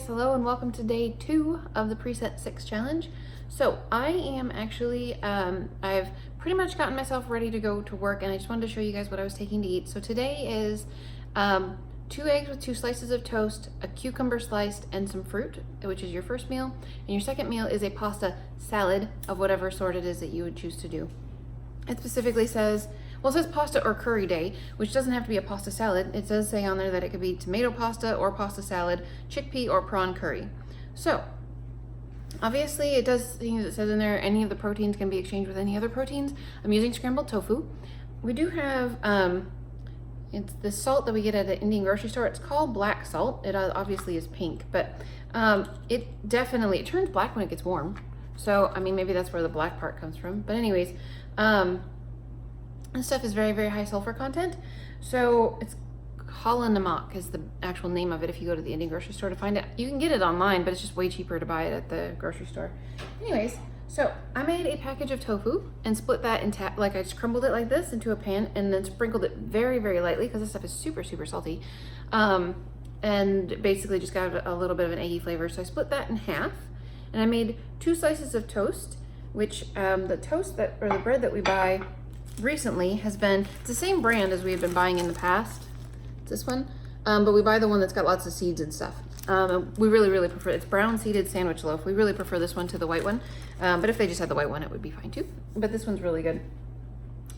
hello and welcome to day 2 of the preset 6 challenge. So I am actually, I've pretty much gotten myself ready to go to work, and I just wanted to show you guys what I was taking to eat. So today is 2 eggs with 2 slices of toast, a cucumber sliced, and some fruit, which is your first meal. And your second meal is a pasta salad of whatever sort it is that you would choose to do. It specifically says, well, it says pasta or curry day, which doesn't have to be a pasta salad. It does say on there that it could be tomato pasta or pasta salad, chickpea or prawn curry. So obviously it does things, it says in there, any of the proteins can be exchanged with any other proteins. I'm using scrambled tofu. We do have, it's the salt that we get at the Indian grocery store. It's called black salt. It obviously is pink, but it turns black when it gets warm. So, I mean, maybe that's where the black part comes from. But anyways, this stuff is very, very high sulfur content. So it's Kala Namak is the actual name of it if you go to the Indian grocery store to find it. You can get it online, but it's just way cheaper to buy it at the grocery store. Anyways, so I made a package of tofu and split that in like I just crumbled it like this into a pan and then sprinkled it very, very lightly because this stuff is super, super salty. And basically just got a little bit of an eggy flavor. So I split that in half and I made 2 slices of toast, which the bread that we buy recently has been, it's the same brand as we had been buying in the past. It's this one, but we buy the one that's got lots of seeds and stuff. We really prefer, it's brown seeded sandwich loaf. We really prefer this one to the white one, but if they just had the white one, it would be fine too. But this one's really good.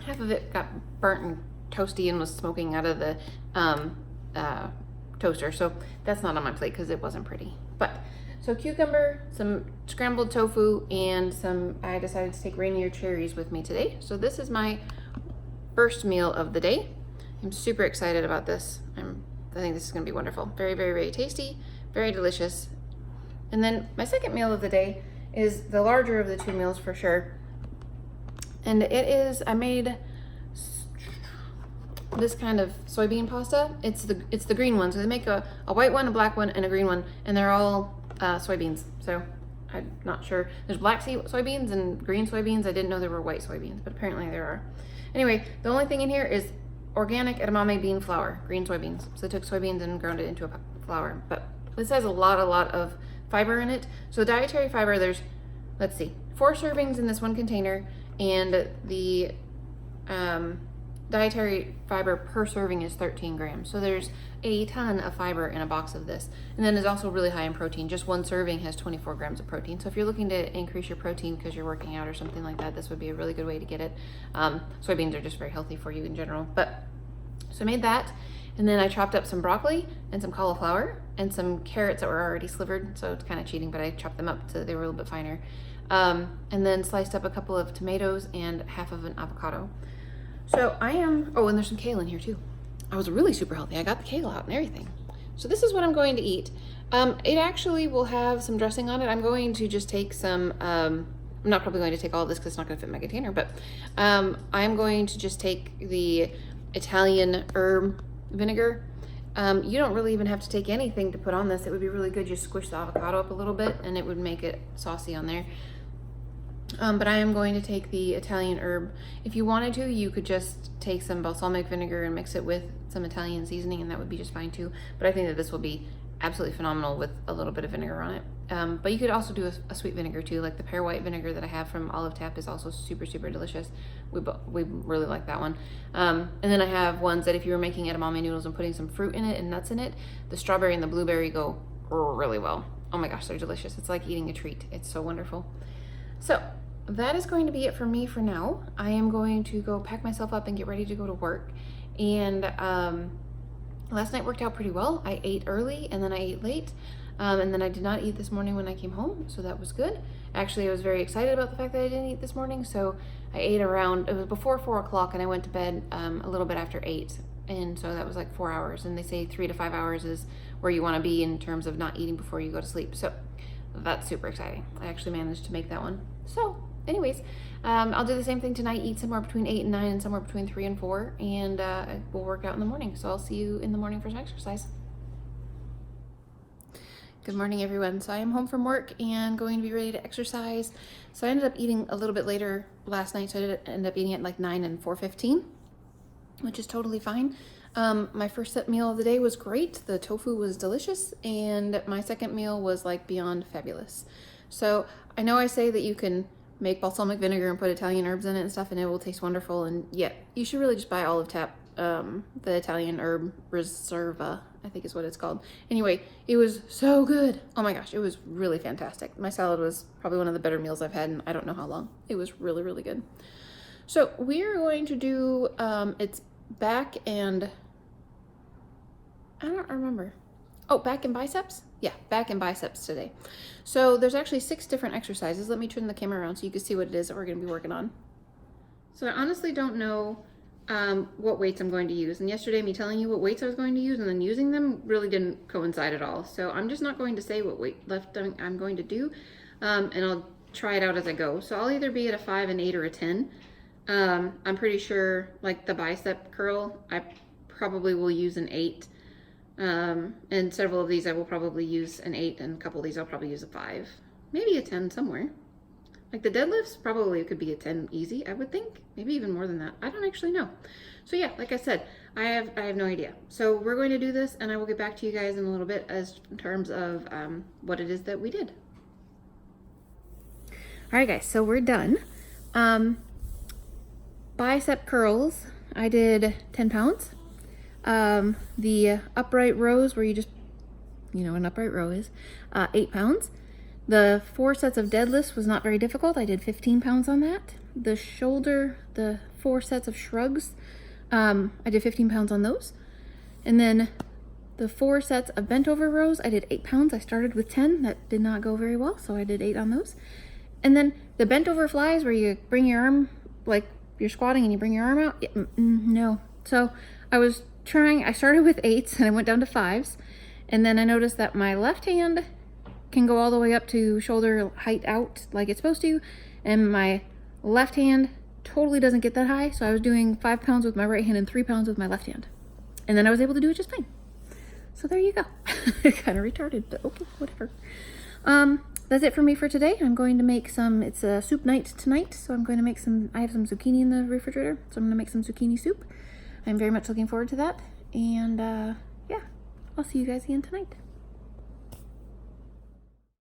Half of it got burnt and toasty and was smoking out of the toaster, so that's not on my plate because it wasn't pretty. But so cucumber, some scrambled tofu, and I decided to take Rainier cherries with me today. So this is my first meal of the day. I'm super excited about this. I think this is gonna be wonderful. Very, very, very tasty, very delicious. And then my second meal of the day is the larger of the 2 meals for sure. And it is, I made this kind of soybean pasta. It's the green one. So they make a white one, a black one, and a green one, and they're all soybeans. So I'm not sure. There's black soybeans and green soybeans. I didn't know there were white soybeans, but apparently there are. Anyway, the only thing in here is organic edamame bean flour, green soybeans. So I took soybeans and ground it into a flour. But this has a lot of fiber in it. So dietary fiber, there's, let's see, 4 servings in this one container, and the dietary fiber per serving is 13 grams. So there's a ton of fiber in a box of this. And then it's also really high in protein. Just one serving has 24 grams of protein. So if you're looking to increase your protein because you're working out or something like that, this would be a really good way to get it. Soybeans are just very healthy for you in general. But so I made that. And then I chopped up some broccoli and some cauliflower and some carrots that were already slivered. So it's kind of cheating, but I chopped them up so they were a little bit finer. And then sliced up a couple of tomatoes and half of an avocado. So and there's some kale in here too. I was really super healthy. I got the kale out and everything. So this is what I'm going to eat. It actually will have some dressing on it. I'm going to just take some, I'm not probably going to take all of this because it's not going to fit in my container, but I'm going to just take the Italian herb vinegar. You don't really even have to take anything to put on this. It would be really good. Just squish the avocado up a little bit and it would make it saucy on there. But I am going to take the Italian herb. If you wanted to, you could just take some balsamic vinegar and mix it with some Italian seasoning, and that would be just fine too. But I think that this will be absolutely phenomenal with a little bit of vinegar on it. But you could also do a sweet vinegar too, like the pear white vinegar that I have from Olive Tap is also super, super delicious. We really like that one. And then I have ones that if you were making edamame noodles and putting some fruit in it and nuts in it, the strawberry and the blueberry go really well. Oh my gosh, they're delicious. It's like eating a treat. It's so wonderful. So that is going to be it for me for now. I am going to go pack myself up and get ready to go to work. And last night worked out pretty well. I ate early and then I ate late. And then I did not eat this morning when I came home, so that was good. Actually, I was very excited about the fact that I didn't eat this morning, so I ate around, it was before 4 o'clock, and I went to bed a little bit after 8. And so that was like 4 hours. And they say 3 to 5 hours is where you want to be in terms of not eating before you go to sleep. So that's super exciting. I actually managed to make that one. So anyways, I'll do the same thing tonight, eat somewhere between 8 and 9 and somewhere between 3 and 4, and we'll work out in the morning. So I'll see you in the morning for some exercise. Good morning, everyone. So I am home from work and going to be ready to exercise. So I ended up eating a little bit later last night, so I ended up eating at like 9 and 4:15, which is totally fine. My first set meal of the day was great. The tofu was delicious, and my second meal was like beyond fabulous. So I know I say that you can make balsamic vinegar and put Italian herbs in it and stuff, and it will taste wonderful. And yeah, you should really just buy Olive Tap, the Italian herb Reserva, I think is what it's called. Anyway, it was so good. Oh my gosh, it was really fantastic. My salad was probably one of the better meals I've had in I don't know how long. It was really, really good. So we're going to do, it's back and, I don't remember. Oh, back and biceps? Yeah, back and biceps today. So there's actually 6 different exercises. Let me turn the camera around so you can see what it is that we're going to be working on. So I honestly don't know what weights I'm going to use. And yesterday, me telling you what weights I was going to use and then using them really didn't coincide at all. So I'm just not going to say what weight I'm going to do, and I'll try it out as I go. So I'll either be at a 5, an 8, or a 10. I'm pretty sure, like the bicep curl, I probably will use an 8. And several of these I will probably use an 8, and a couple of these I'll probably use a 5. Maybe a 10 somewhere. Like the deadlifts, probably it could be a 10 easy, I would think. Maybe even more than that. I don't actually know. So yeah, like I said, I have no idea. So we're going to do this, and I will get back to you guys in a little bit as in terms of what it is that we did. All right, guys, so we're done. Bicep curls, I did 10 pounds. The upright rows, where you just, an upright row is, 8 pounds. The 4 sets of deadlifts was not very difficult. I did 15 pounds on that. The 4 sets of shrugs, I did 15 pounds on those. And then the 4 sets of bent over rows, I did 8 pounds. I started with 10. That did not go very well, so I did 8 on those. And then the bent over flies, where you bring your arm, like you're squatting and you bring your arm out. Yeah, no. So I started with 8s and I went down to 5s. And then I noticed that my left hand can go all the way up to shoulder height out like it's supposed to. And my left hand totally doesn't get that high. So I was doing 5 pounds with my right hand and 3 pounds with my left hand. And then I was able to do it just fine. So there you go. Kind of retarded, but okay, whatever. That's it for me for today. I'm going to make it's a soup night tonight. So I'm going to make I have some zucchini in the refrigerator. So I'm going to make some zucchini soup. I'm very much looking forward to that. And yeah, I'll see you guys again tonight.